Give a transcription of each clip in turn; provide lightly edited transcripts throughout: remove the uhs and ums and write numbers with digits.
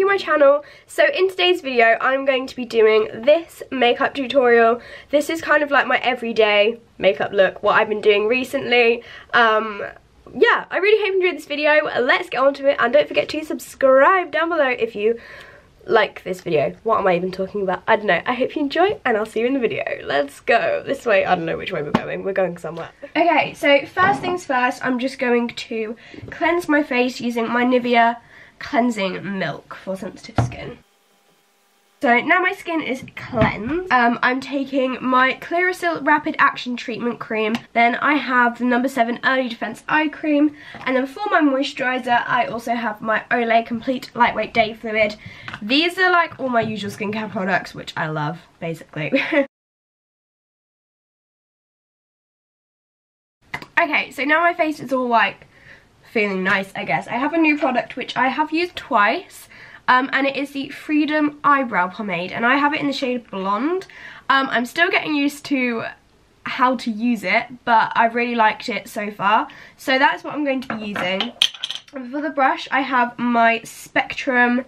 to my channel. So in today's video I'm going to be doing this makeup tutorial. This is kind of like my everyday makeup look, what I've been doing recently. Yeah, I really hope you enjoyed this video. Let's get on to it, and don't forget to subscribe down below if you like this video. What am I even talking about? I don't know. I hope you enjoy, and I'll see you in the video. Let's go this way. I don't know which way we're going. We're going somewhere. Okay, so first things first, I'm just going to cleanse my face using my Nivea cleansing milk for sensitive skin. So now my skin is cleansed, I'm taking my Clearasil Rapid Action Treatment Cream. Then I have the No. 7 Early Defense Eye Cream. And then for my moisturiser, I also have my Olay Complete Lightweight Day Fluid. These are like all my usual skincare products, which I love, basically. Okay, so now my face is all like feeling nice, I guess. I have a new product which I have used twice. And it is the Freedom Eyebrow Pomade, and I have it in the shade Blonde. I'm still getting used to how to use it, but I've really liked it so far. So that's what I'm going to be using. And for the brush, I have my Spectrum,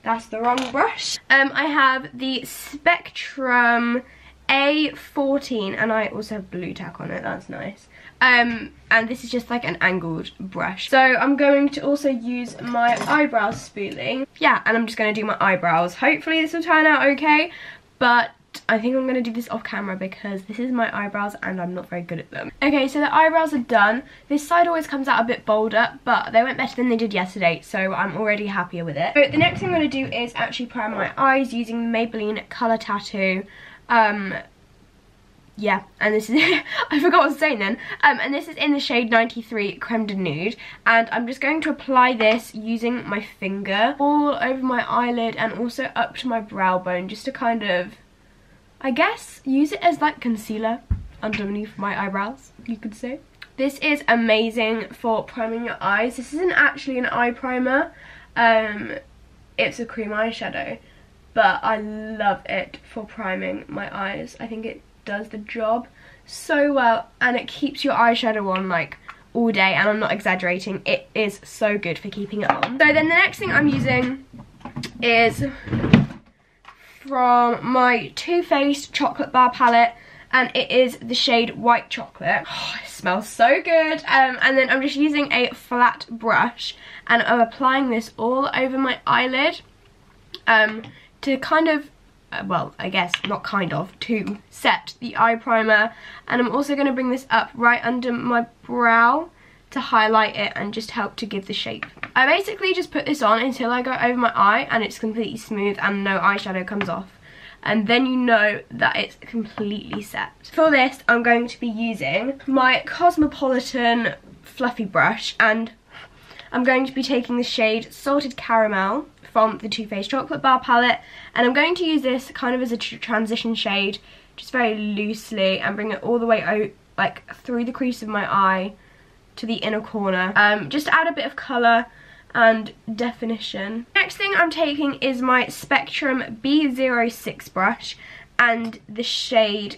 that's the wrong brush. I have the Spectrum A14, and I also have blue tack on it, that's nice. And this is just like an angled brush. So I'm going to also use my eyebrow spoolie. Yeah, and I'm just going to do my eyebrows. Hopefully this will turn out okay, but I think I'm going to do this off camera because this is my eyebrows and I'm not very good at them. Okay, so the eyebrows are done. This side always comes out a bit bolder, but they went better than they did yesterday, so I'm already happier with it. So the next thing I'm going to do is actually prime my eyes using the Maybelline Colour Tattoo. Yeah, and this is I forgot what I was saying then. And this is in the shade 93 Creme de Nude, and I'm just going to apply this using my finger all over my eyelid and also up to my brow bone, just to kind of, I guess, use it as like concealer underneath my eyebrows, you could say. This is amazing for priming your eyes. This isn't actually an eye primer, it's a cream eyeshadow, but I love it for priming my eyes. I think it does the job so well, and it keeps your eyeshadow on like all day, and I'm not exaggerating, it is so good for keeping it on. So then the next thing I'm using is from my Too Faced Chocolate Bar palette, and it is the shade White Chocolate. Oh, it smells so good. And then I'm just using a flat brush, and I'm applying this all over my eyelid to kind of, well, I guess not kind of, to set the eye primer. And I'm also going to bring this up right under my brow to highlight it and just help to give the shape. I basically just put this on until I go over my eye and it's completely smooth and no eyeshadow comes off, and then you know that it's completely set. For this I'm going to be using my Cosmopolitan fluffy brush, and I'm going to be taking the shade Salted Caramel from the Too Faced Chocolate Bar palette, and I'm going to use this kind of as a transition shade, just very loosely, and bring it all the way out, like through the crease of my eye to the inner corner, just to add a bit of colour and definition. Next thing I'm taking is my Spectrum B06 brush and the shade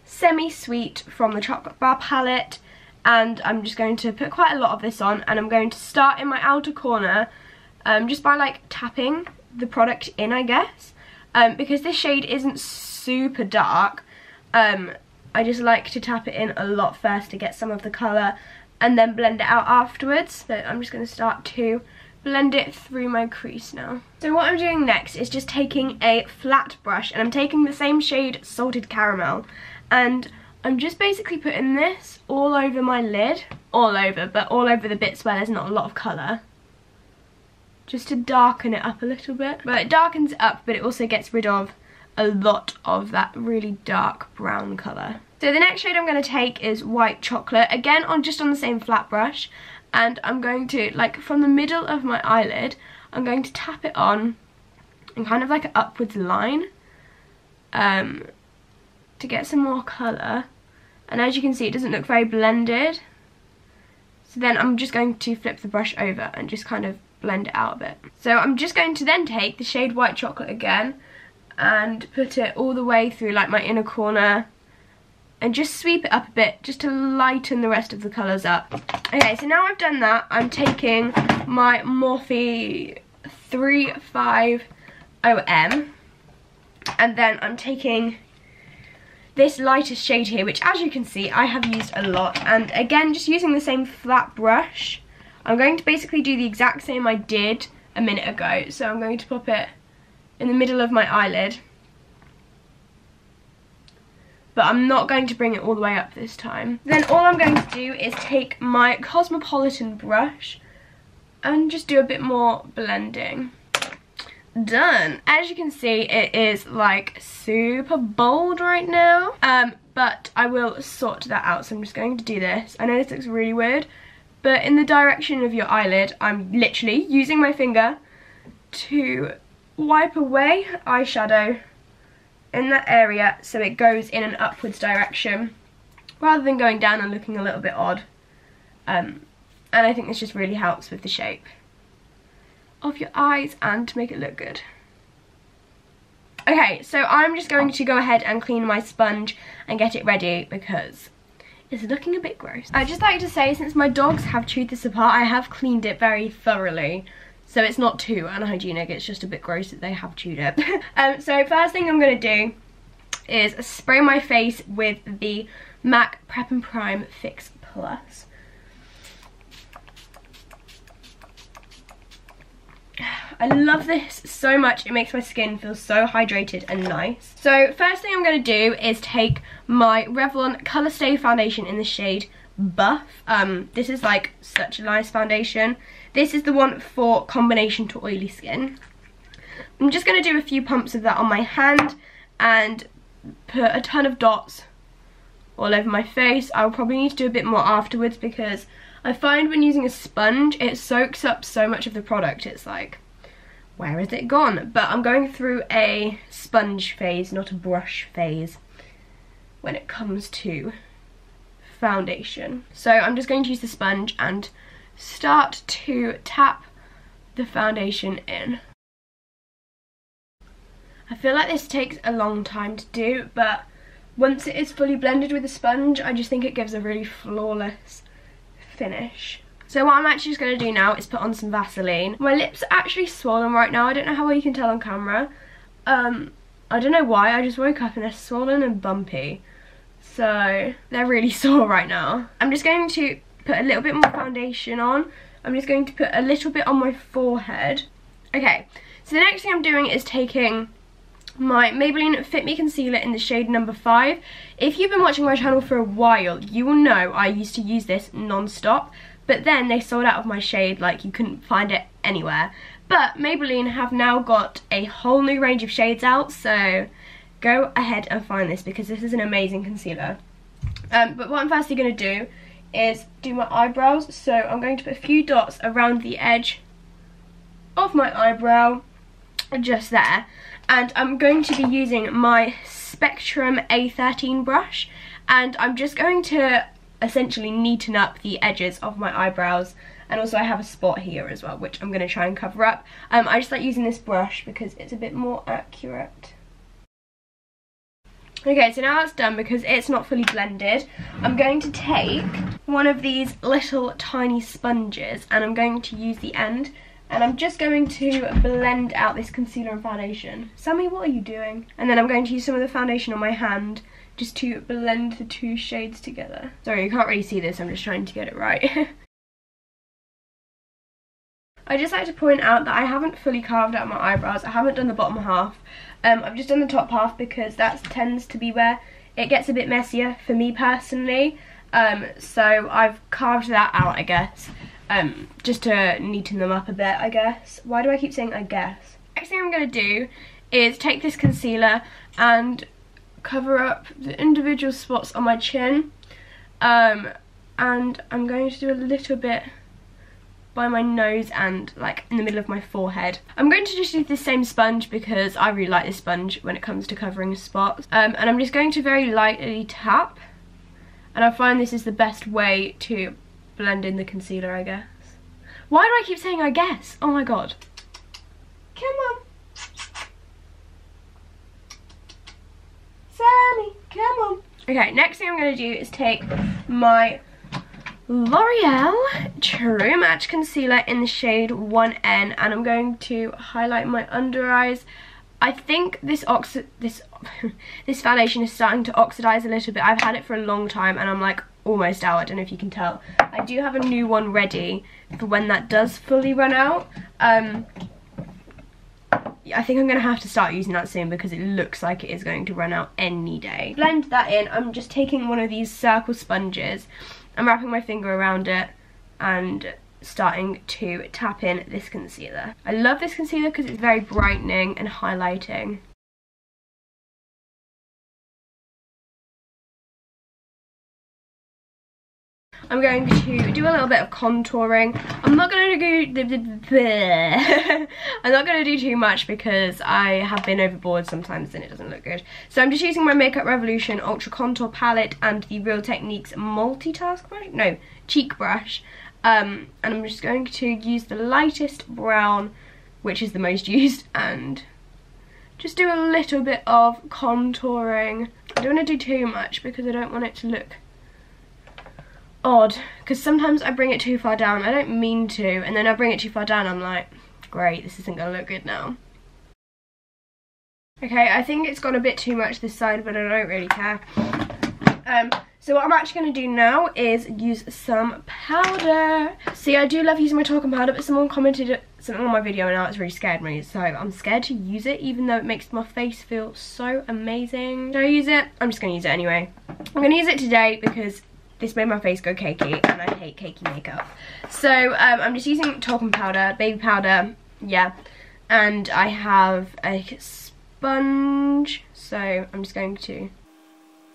Semi Sweet from the Chocolate Bar palette, and I'm just going to put quite a lot of this on, and I'm going to start in my outer corner just by like tapping the product in, I guess, because this shade isn't super dark. I just like to tap it in a lot first to get some of the colour and then blend it out afterwards. So I'm just going to start to blend it through my crease now. So what I'm doing next is just taking a flat brush, and I'm taking the same shade Salted Caramel, and I'm just basically putting this all over my lid, but all over the bits where there's not a lot of colour, just to darken it up a little bit. But it darkens it up, but it also gets rid of a lot of that really dark brown colour. So the next shade I'm going to take is White Chocolate, again just on the same flat brush, and I'm going to, like from the middle of my eyelid, I'm going to tap it on in kind of like an upwards line to get some more colour. And as you can see, it doesn't look very blended, so then I'm just going to flip the brush over and just kind of blend it out a bit. So I'm just going to then take the shade White Chocolate again and put it all the way through like my inner corner and just sweep it up a bit just to lighten the rest of the colours up. Okay, so now I've done that, I'm taking my Morphe 35OM. And then I'm taking this lightest shade here, which as you can see, I have used a lot. And again, just using the same flat brush, I'm going to basically do the exact same I did a minute ago. So I'm going to pop it in the middle of my eyelid. But I'm not going to bring it all the way up this time. Then all I'm going to do is take my Cosmopolitan brush and just do a bit more blending. Done. As you can see, it is like super bold right now, but I will sort that out. So I'm just going to do this. I know this looks really weird, but in the direction of your eyelid, I'm literally using my finger to wipe away eyeshadow in that area so it goes in an upwards direction rather than going down and looking a little bit odd. And I think this just really helps with the shape of your eyes and to make it look good. Okay, so I'm just going to go ahead and clean my sponge and get it ready because it's looking a bit gross. I'd just like to say, since my dogs have chewed this apart, I have cleaned it very thoroughly. So it's not too unhygienic, it's just a bit gross that they have chewed it. So first thing I'm going to do is spray my face with the MAC Prep and Prime Fix Plus. I love this so much. It makes my skin feel so hydrated and nice. So first thing I'm going to do is take my Revlon Colour Stay foundation in the shade Buff. This is like such a nice foundation. This is the one for combination to oily skin. I'm just going to do a few pumps of that on my hand and put a ton of dots all over my face. I'll probably need to do a bit more afterwards because I find when using a sponge, it soaks up so much of the product. It's like, where has it gone? But I'm going through a sponge phase, not a brush phase, when it comes to foundation. So I'm just going to use the sponge and start to tap the foundation in. I feel like this takes a long time to do, but once it is fully blended with the sponge, I just think it gives a really flawless finish. So what I'm actually just going to do now is put on some Vaseline. My lips are actually swollen right now. I don't know how well you can tell on camera. I don't know why. I just woke up and they're swollen and bumpy. So they're really sore right now. I'm just going to put a little bit more foundation on. I'm just going to put a little bit on my forehead. Okay, so the next thing I'm doing is taking my Maybelline Fit Me Concealer in the shade number 5. If you've been watching my channel for a while, you will know I used to use this non-stop, but then they sold out of my shade, like you couldn't find it anywhere. But Maybelline have now got a whole new range of shades out, so go ahead and find this because this is an amazing concealer. But what I'm firstly going to do is do my eyebrows. So I'm going to put a few dots around the edge of my eyebrow, just there. And I'm going to be using my Spectrum A13 brush, and I'm just going to essentially neaten up the edges of my eyebrows. And also I have a spot here as well, which I'm going to try and cover up. I just like using this brush because it's a bit more accurate. Okay, so now that's done because it's not fully blended. I'm going to take one of these little tiny sponges and I'm going to use the end. And I'm just going to blend out this concealer and foundation. Sammy, what are you doing? And then I'm going to use some of the foundation on my hand just to blend the two shades together. Sorry, you can't really see this, I'm just trying to get it right. I'd just like to point out that I haven't fully carved out my eyebrows. I haven't done the bottom half. I've just done the top half because that tends to be where it gets a bit messier for me personally. So I've carved that out, I guess. Just to neaten them up a bit, I guess. Why do I keep saying I guess? Next thing I'm going to do is take this concealer and cover up the individual spots on my chin. And I'm going to do a little bit by my nose and like in the middle of my forehead. I'm going to just use this same sponge because I really like this sponge when it comes to covering spots. And I'm just going to very lightly tap. And I find this is the best way to blend in the concealer, I guess. Why do I keep saying I guess? Oh my god. Come on. Sammy, come on. Okay, next thing I'm going to do is take my L'Oreal True Match Concealer in the shade 1N, and I'm going to highlight my under eyes. I think this foundation is starting to oxidize a little bit. I've had it for a long time and I'm like almost out. I don't know if you can tell. I do have a new one ready for when that does fully run out. I think I'm going to have to start using that soon because it looks like it is going to run out any day. Blend that in. I'm just taking one of these circle sponges. I'm wrapping my finger around it and starting to tap in this concealer. I love this concealer because it's very brightening and highlighting. I'm going to do a little bit of contouring. I'm not going to do I'm not going to do too much because I have been overboard sometimes and it doesn't look good. So I'm just using my Makeup Revolution Ultra Contour Palette and the Real Techniques cheek brush. And I'm just going to use the lightest brown, which is the most used, and just do a little bit of contouring. I don't want to do too much because I don't want it to look odd, because sometimes I bring it too far down. I don't mean to, and then I bring it too far down, I'm like, great, this isn't gonna look good now. Okay, I think it's got a bit too much this side, but I don't really care. So what I'm actually going to do now is use some powder. See, I do love using my talcum powder, but someone commented something on my video and now it's really scared me, so I'm scared to use it even though it makes my face feel so amazing. Should I use it? I'm just going to use it anyway. I'm going to use it today because this made my face go cakey and I hate cakey makeup. So I'm just using talcum powder, baby powder, yeah, and I have a sponge, so I'm just going to...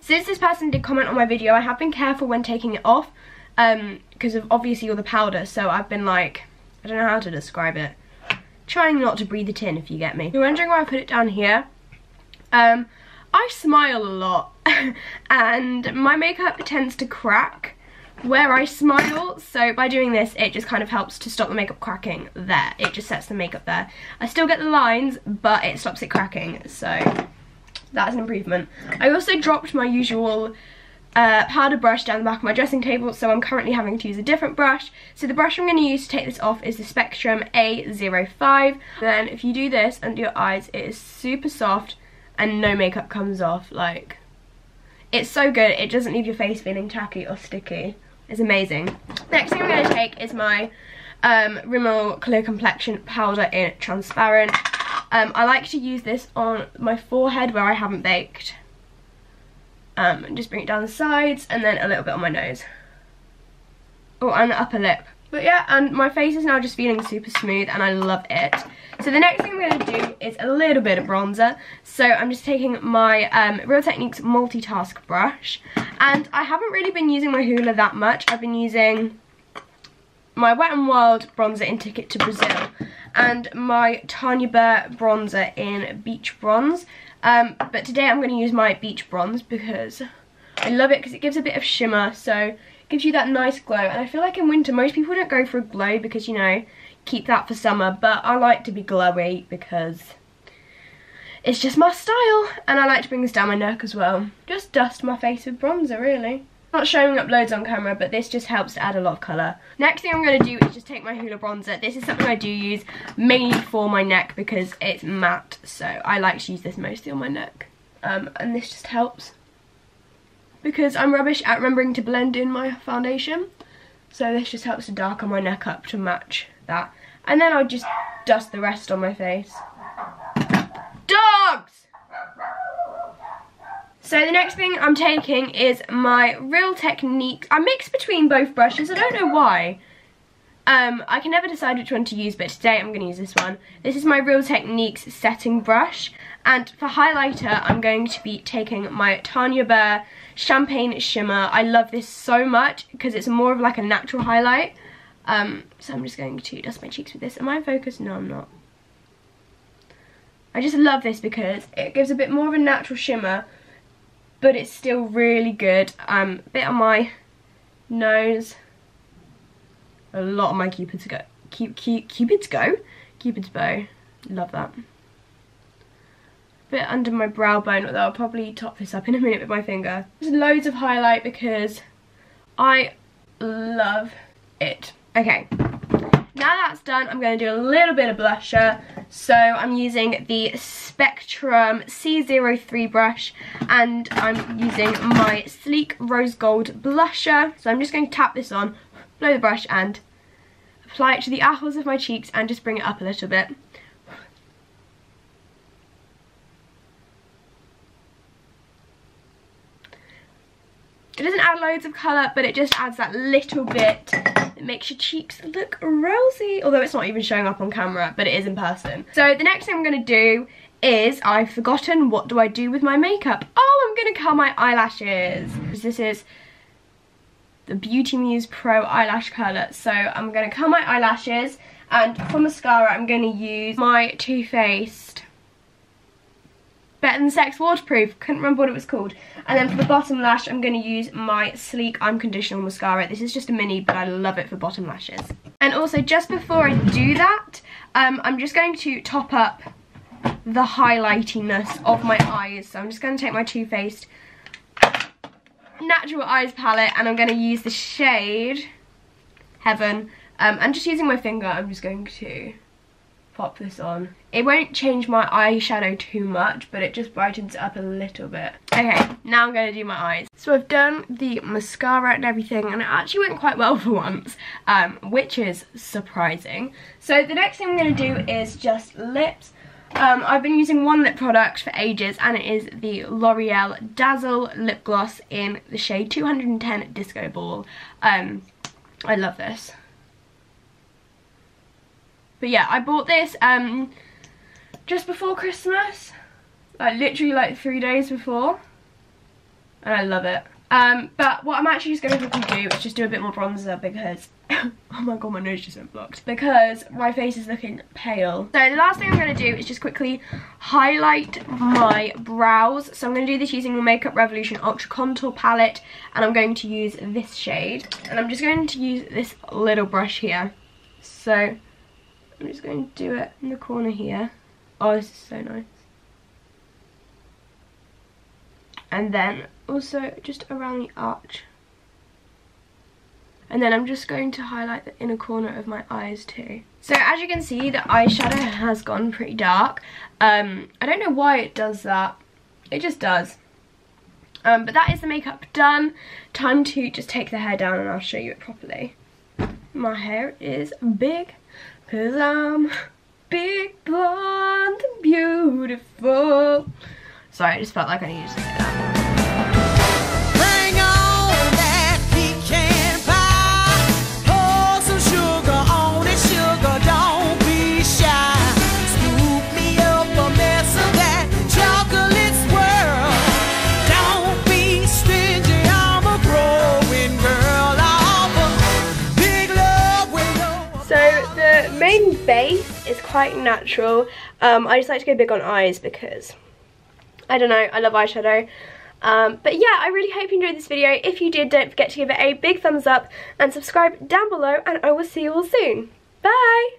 Since this person did comment on my video, I have been careful when taking it off because of obviously all the powder, so I've been like, I don't know how to describe it, trying not to breathe it in, if you get me. You're wondering why I put it down here? I smile a lot and my makeup tends to crack where I smile, so by doing this it just kind of helps to stop the makeup cracking there. It just sets the makeup there. I still get the lines, but it stops it cracking, so that's an improvement. I also dropped my usual powder brush down the back of my dressing table, so I'm currently having to use a different brush. So the brush I'm going to use to take this off is the Spectrum A05. Then if you do this under your eyes, it is super soft and no makeup comes off. Like, it's so good, it doesn't leave your face feeling tacky or sticky. It's amazing. Next thing I'm going to take is my Rimmel Clear Complexion Powder in Transparent. I like to use this on my forehead where I haven't baked. And just bring it down the sides and then a little bit on my nose. Oh, and the upper lip. But yeah, and my face is now just feeling super smooth and I love it. So the next thing I'm going to do is a little bit of bronzer. So I'm just taking my Real Techniques Multitask brush. And I haven't really been using my Hoola that much. I've been using my Wet n Wild bronzer in Ticket to Brazil and my Tanya Burr bronzer in Beach Bronze. But today I'm going to use my Beach Bronze because I love it because it gives a bit of shimmer, so it gives you that nice glow. And I feel like in winter most people don't go for a glow because, you know, keep that for summer, but I like to be glowy because it's just my style, and I like to bring this down my neck as well. Just dust my face with bronzer, really. Not showing up loads on camera, but this just helps to add a lot of colour. Next thing I'm going to do is just take my Hoola bronzer. This is something I do use mainly for my neck because it's matte, so I like to use this mostly on my neck. And this just helps because I'm rubbish at remembering to blend in my foundation. So this just helps to darken my neck up to match that. And then I'll just dust the rest on my face. Dogs! So the next thing I'm taking is my Real Techniques. I mix between both brushes, I don't know why. I can never decide which one to use, but today I'm going to use this one. This is my Real Techniques setting brush. And for highlighter, I'm going to be taking my Tanya Burr Champagne Shimmer. I love this so much because it's more of like a natural highlight. So I'm just going to dust my cheeks with this. Am I in focus? No, I'm not. I just love this because it gives a bit more of a natural shimmer, but it's still really good. A bit on my nose. A lot on my Cupid's bow. Love that. Bit under my brow bone, although I'll probably top this up in a minute with my finger. There's loads of highlight because I love it. Okay, now that's done, I'm going to do a little bit of blusher. So I'm using the Spectrum C03 brush, and I'm using my Sleek Rose Gold blusher. So I'm just going to tap this on, blow the brush, and apply it to the apples of my cheeks and just bring it up a little bit. It doesn't add loads of colour, but it just adds that little bit that makes your cheeks look rosy. Although it's not even showing up on camera, but it is in person. So the next thing I'm going to do is, I've forgotten, what do I do with my makeup? Oh, I'm going to curl my eyelashes. This is the Beauty Muse Pro eyelash curler. So I'm going to curl my eyelashes, and for mascara I'm going to use my Too Faced Better Than Sex Waterproof. Couldn't remember what it was called. And then for the bottom lash, I'm going to use my Sleek Unconditional Mascara. This is just a mini, but I love it for bottom lashes. And also, just before I do that, I'm just going to top up the highlightiness of my eyes. So I'm just going to take my Too Faced Natural Eyes palette, and I'm going to use the shade Heaven. And just using my finger, I'm just going to pop this on. It won't change my eyeshadow too much, but it just brightens it up a little bit. Okay, now I'm going to do my eyes. So I've done the mascara and everything, and it actually went quite well for once, which is surprising. So the next thing I'm going to do is just lips. I've been using one lip product for ages, and it is the L'Oreal Dazzle Lip Gloss in the shade 210 Disco Ball. I love this. But yeah, I bought this just before Christmas, like literally like 3 days before, and I love it. But what I'm actually just going to quickly do is just do a bit more bronzer because, oh my god, my nose just went blocked, because my face is looking pale. So the last thing I'm going to do is just quickly highlight my brows. So I'm going to do this using the Makeup Revolution Ultra Contour Palette, and I'm going to use this shade. And I'm just going to use this little brush here. So I'm just going to do it in the corner here. Oh, this is so nice. And then also just around the arch. And then I'm just going to highlight the inner corner of my eyes too. So as you can see, the eyeshadow has gone pretty dark. I don't know why it does that. It just does. But that is the makeup done. Time to just take the hair down, and I'll show you it properly. My hair is big, 'cause I'm big, blonde, and beautiful. Sorry, I just felt like I needed to say that. Bring on that pecan pie. Pour some sugar on it, sugar, don't be shy. Scoop me up a mess of that chocolate swirl. Don't be stingy, I'm a growing girl. Big love with no. So the main base is quite natural. I just like to go big on eyes because, I don't know, I love eyeshadow. But yeah, I really hope you enjoyed this video. If you did, don't forget to give it a big thumbs up and subscribe down below, and I will see you all soon. Bye!